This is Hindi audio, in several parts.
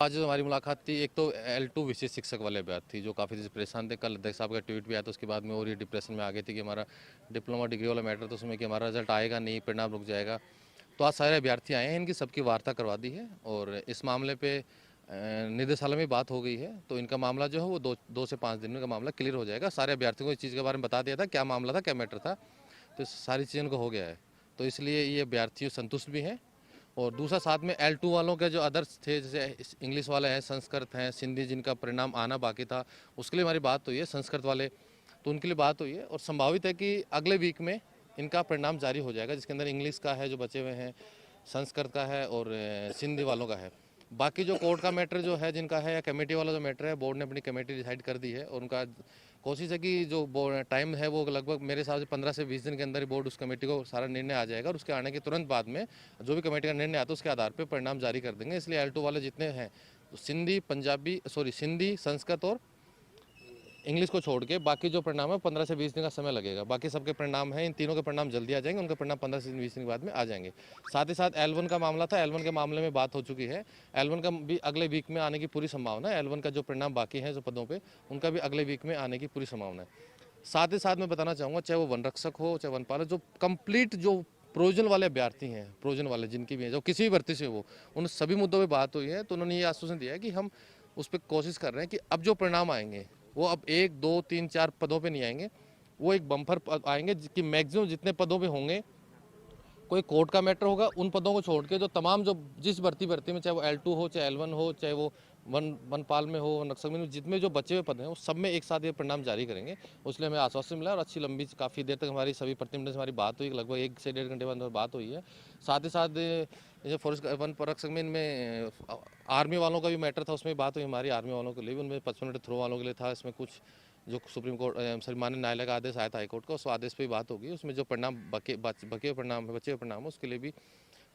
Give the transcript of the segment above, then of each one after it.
आज जो हमारी मुलाकात थी, एक तो L2 विशेष शिक्षक वाले अभ्यर्थी जो काफ़ी दिन से परेशान थे। कल अध्यक्ष साहब का ट्वीट भी आया, तो उसके बाद में और ये डिप्रेशन में आ गए थे कि हमारा डिप्लोमा डिग्री वाला मैटर, तो उसमें कि हमारा रिजल्ट आएगा नहीं, परिणाम रुक जाएगा। तो आज सारे अभ्यर्थी आए हैं, इनकी सबकी वार्ता करवा दी है और इस मामले पे निदेशालय में बात हो गई है। तो इनका मामला जो है वो दो से 5 दिन में का मामला क्लियर हो जाएगा। सारे अभ्यर्थियों को इस चीज़ के बारे में बता दिया था, क्या मामला था, क्या मैटर था, तो सारी चीज़ें उनको हो गया है। तो इसलिए ये अभ्यर्थी संतुष्ट भी हैं। और दूसरा साथ में L2 वालों के जो अदर्स थे, जैसे इंग्लिश वाले हैं, संस्कृत हैं, सिंधी, जिनका परिणाम आना बाकी था, उसके लिए हमारी बात हुई है। संस्कृत वाले, तो उनके लिए बात हुई है और संभावित है कि अगले वीक में इनका परिणाम जारी हो जाएगा, जिसके अंदर इंग्लिश का है जो बचे हुए हैं, संस्कृत का है और सिंधी वालों का है। बाकी जो कोर्ट का मैटर जो है जिनका है, या कमेटी वाला जो मैटर है, बोर्ड ने अपनी कमेटी डिसाइड कर दी है और उनका कोशिश है कि जो टाइम है वो लगभग मेरे हिसाब से 15 से 20 दिन के अंदर ही बोर्ड उस कमेटी को सारा निर्णय आ जाएगा और उसके आने के तुरंत बाद में जो भी कमेटी का निर्णय आता है उसके आधार पर परिणाम जारी कर देंगे। इसलिए L2 वाले जितने हैं, तो सिंधी, संस्कृत और इंग्लिश को छोड़ के बाकी जो परिणाम है 15 से 20 दिन का समय लगेगा। बाकी सबके परिणाम हैं, इन तीनों के परिणाम जल्दी आ जाएंगे, उनके परिणाम 15 से 20 दिन के बाद में आ जाएंगे। साथ ही साथ L1 का मामला था, L1 के मामले में बात हो चुकी है। L1 का भी अगले वीक में आने की पूरी संभावना है। L1 का जो परिणाम बाकी है जो पदों पर, उनका भी अगले वीक में आने की पूरी संभावना है। साथ ही साथ मैं बताना चाहूँगा, चाहे वो वन रक्षक हो, चाहे वनपालक, जो कंप्लीट जो प्रोविजन वाले अभ्यर्थी हैं, प्रोविजन वाले जिनकी भी हैं, जो किसी भी भर्ती से वो, उन सभी मुद्दों पे बात हुई है। तो उन्होंने ये आश्वासन दिया है कि हम उस पर कोशिश कर रहे हैं कि अब जो परिणाम आएंगे वो अब 1, 2, 3, 4 पदों पे नहीं आएंगे, वो एक बम्पर आएंगे कि मैक्सिमम जितने पदों पे होंगे, कोई कोर्ट का मैटर होगा, उन पदों को छोड़ के जो तमाम जो जिस भर्ती में, चाहे वो L2 हो, चाहे L1 हो, चाहे वो वनपाल में हो, नक्सल में, जितने जो बचे हुए पद हैं, वो सब में एक साथ ये परिणाम जारी करेंगे। उसलिए हमें आश्वासन मिला और अच्छी लंबी काफ़ी देर तक हमारी सभी प्रतिनिधियों से हमारी बात हुई, लगभग 1 से 1.5 घंटे बाद बात हुई है। साथ ही साथ जैसे फॉरेस्ट वन रक्षक में इनमें आर्मी वालों का भी मैटर था, उसमें बात हुई हमारी आर्मी वालों के लिए भी, उनमें 55 मीटर थ्रो वालों के लिए था। इसमें कुछ जो सुप्रीम कोर्ट माननीय न्यायालय का आदेश आया था हाईकोर्ट का, उस आदेश पे बात होगी। उसमें जो परिणाम बचे हुए परिणाम है, उसके लिए भी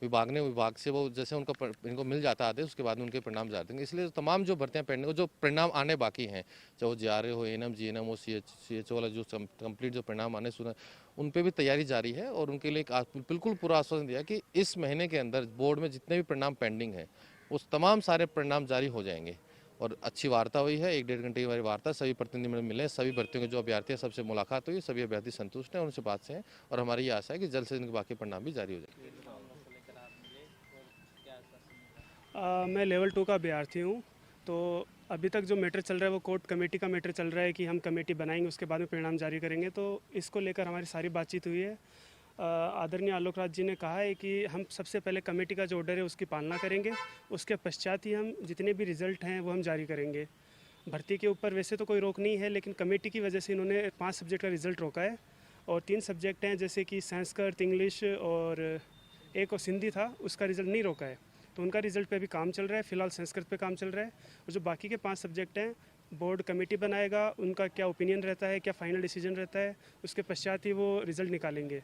विभाग से वो जैसे इनको मिल जाता है आदेश, उसके बाद में उनके परिणाम जा देंगे। इसलिए तमाम जो भर्तियां पेंडिंग, जो परिणाम आने बाकी हैं, चाहे वो JRA हो, ANM, GNM हो, CHO वाला जो कंप्लीट जो परिणाम आने सुना, उन पर भी तैयारी जारी है। और उनके लिए बिल्कुल पूरा आश्वासन दिया कि इस महीने के अंदर बोर्ड में जितने भी परिणाम पेंडिंग हैं, उस तमाम सारे परिणाम जारी हो जाएंगे। और अच्छी वार्ता हुई है, 1-1.5 घंटे की हमारी वार्ता, सभी प्रतिनिधि मिले, सभी भर्तियों के जो अभ्यर्थी हैं सबसे मुलाकात हुई, सभी अभ्यर्थी संतुष्ट हैं, उनसे बात से हैं और हमारी ये आशा है कि जल्द से जल्द बाकी परिणाम भी जारी हो जाए। मैं लेवल 2 का अभ्यर्थी हूँ। तो अभी तक जो मैटर चल रहा है वो कोर्ट कमेटी का मैटर चल रहा है कि हम कमेटी बनाएंगे, उसके बाद में परिणाम जारी करेंगे। तो इसको लेकर हमारी सारी बातचीत हुई है। आदरणीय आलोक राज जी ने कहा है कि हम सबसे पहले कमेटी का जो ऑर्डर है उसकी पालना करेंगे, उसके पश्चात ही हम जितने भी रिज़ल्ट हैं वो हम जारी करेंगे। भर्ती के ऊपर वैसे तो कोई रोक नहीं है, लेकिन कमेटी की वजह से इन्होंने 5 सब्जेक्ट का रिज़ल्ट रोका है और 3 सब्जेक्ट हैं जैसे कि संस्कृत, इंग्लिश और एक और सिंधी था, उसका रिज़ल्ट नहीं रोका है। तो उनका रिज़ल्ट पे अभी काम चल रहा है, फिलहाल संस्कृत पे काम चल रहा है। और जो बाकी के 5 सब्जेक्ट हैं, बोर्ड कमेटी बनाएगा, उनका क्या ओपिनियन रहता है, क्या फ़ाइनल डिसीजन रहता है, उसके पश्चात ही वो रिज़ल्ट निकालेंगे।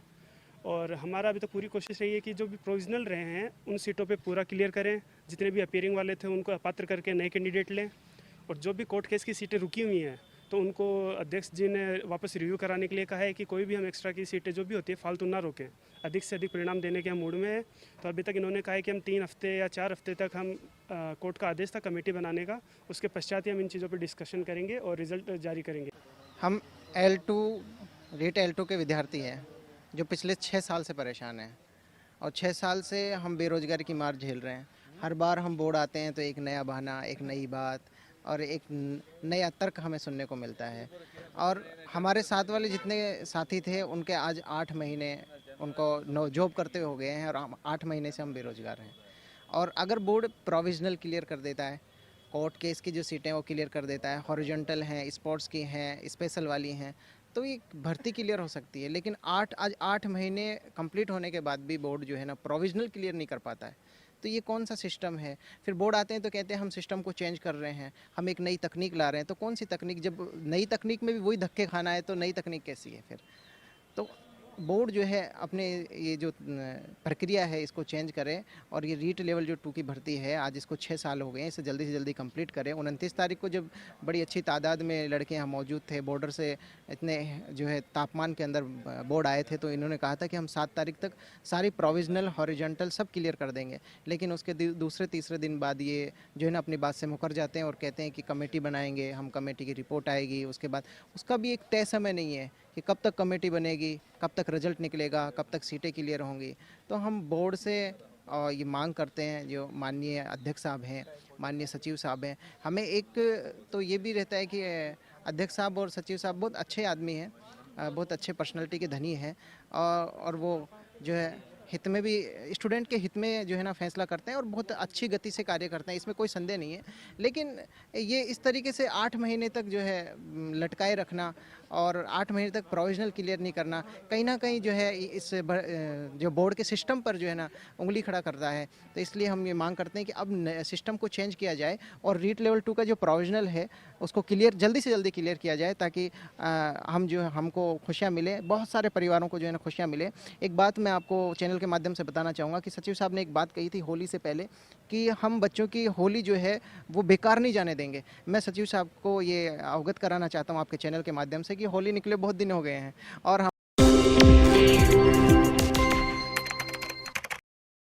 और हमारा अभी तो पूरी कोशिश रही है कि जो भी प्रोविजनल रहे हैं उन सीटों पे पूरा क्लियर करें, जितने भी अपीयरिंग वाले थे उनको अपात्र करके नए कैंडिडेट लें, और जो भी कोर्ट केस की सीटें रुकी हुई हैं तो उनको अध्यक्ष जी ने वापस रिव्यू कराने के लिए कहा है कि कोई भी हम एक्स्ट्रा की सीटें जो भी होती है फालतू ना रोकें, अधिक से अधिक परिणाम देने के हम मूड में है। तो अभी तक इन्होंने कहा है कि हम 3 हफ्ते या 4 हफ्ते तक हम कोर्ट का आदेश था कमेटी बनाने का, उसके पश्चात ही हम इन चीज़ों पर डिस्कशन करेंगे और रिजल्ट जारी करेंगे। हम रीट L2 के विद्यार्थी हैं जो पिछले 6 साल से परेशान हैं और 6 साल से हम बेरोजगारी की मार झेल रहे हैं। हर बार हम बोर्ड आते हैं तो एक नया बहाना, एक नई बात और एक नया तर्क हमें सुनने को मिलता है। और हमारे साथ वाले जितने साथी थे उनके आज 8 महीने उनको जॉब करते हुए हो गए हैं और 8 महीने से हम बेरोजगार हैं। और अगर बोर्ड प्रोविजनल क्लियर कर देता है, कोर्ट केस की जो सीटें वो क्लियर कर देता है, हॉरिजॉन्टल हैं, स्पोर्ट्स की हैं, स्पेशल वाली हैं, तो ये भर्ती क्लियर हो सकती है। लेकिन आज 8 महीने कंप्लीट होने के बाद भी बोर्ड जो है ना प्रोविजनल क्लियर नहीं कर पाता है। तो ये कौन सा सिस्टम है? फिर बोर्ड आते हैं तो कहते हैं हम सिस्टम को चेंज कर रहे हैं, हम एक नई तकनीक ला रहे हैं। तो कौन सी तकनीक? जब नई तकनीक में भी वही धक्के खाना है तो नई तकनीक कैसी है फिर? तो बोर्ड जो है अपने ये जो प्रक्रिया है इसको चेंज करे और ये रीट लेवल जो 2 की भर्ती है आज इसको 6 साल हो गए हैं, इसे जल्दी से जल्दी कंप्लीट करें। 29 तारीख को जब बड़ी अच्छी तादाद में लड़के यहाँ मौजूद थे, बॉर्डर से इतने जो है तापमान के अंदर बोर्ड आए थे, तो इन्होंने कहा था कि हम 7 तारीख तक सारी प्रोविजनल हॉरिजॉन्टल सब क्लियर कर देंगे। लेकिन उसके दूसरे तीसरे दिन बाद ये जो है ना अपनी बात से मुकर जाते हैं और कहते हैं कि कमेटी बनाएंगे, हम कमेटी की रिपोर्ट आएगी, उसके बाद उसका भी एक तय समय नहीं है कि कब तक कमेटी बनेगी, कब तक रिजल्ट निकलेगा, कब तक सीटें क्लियर होंगी। तो हम बोर्ड से ये मांग करते हैं, जो माननीय अध्यक्ष साहब हैं, माननीय सचिव साहब हैं, हमें एक तो ये भी रहता है कि अध्यक्ष साहब और सचिव साहब बहुत अच्छे आदमी हैं, बहुत अच्छे पर्सनालिटी के धनी हैं और वो जो है हित में भी स्टूडेंट के हित में जो है ना फैसला करते हैं और बहुत अच्छी गति से कार्य करते हैं, इसमें कोई संदेह नहीं है। लेकिन ये इस तरीके से 8 महीने तक जो है लटकाए रखना और 8 महीने तक प्रोविजनल क्लियर नहीं करना कहीं ना कहीं जो है इस जो बोर्ड के सिस्टम पर जो है ना उंगली खड़ा करता है। तो इसलिए हम ये मांग करते हैं कि अब सिस्टम को चेंज किया जाए और रीट लेवल 2 का जो प्रोविजनल है उसको क्लियर जल्दी से जल्दी क्लियर किया जाए, ताकि हम जो हमको खुशियाँ मिले, बहुत सारे परिवारों को जो है ना खुशियाँ मिले। एक बात मैं आपको चैनल के माध्यम से बताना चाहूँगा कि सचिव साहब ने एक बात कही थी होली से पहले कि हम बच्चों की होली जो है वो बेकार नहीं जाने देंगे। मैं सचिव साहब को ये अवगत कराना चाहता हूँ आपके चैनल के माध्यम से कि होली निकले बहुत दिन हो गए हैं और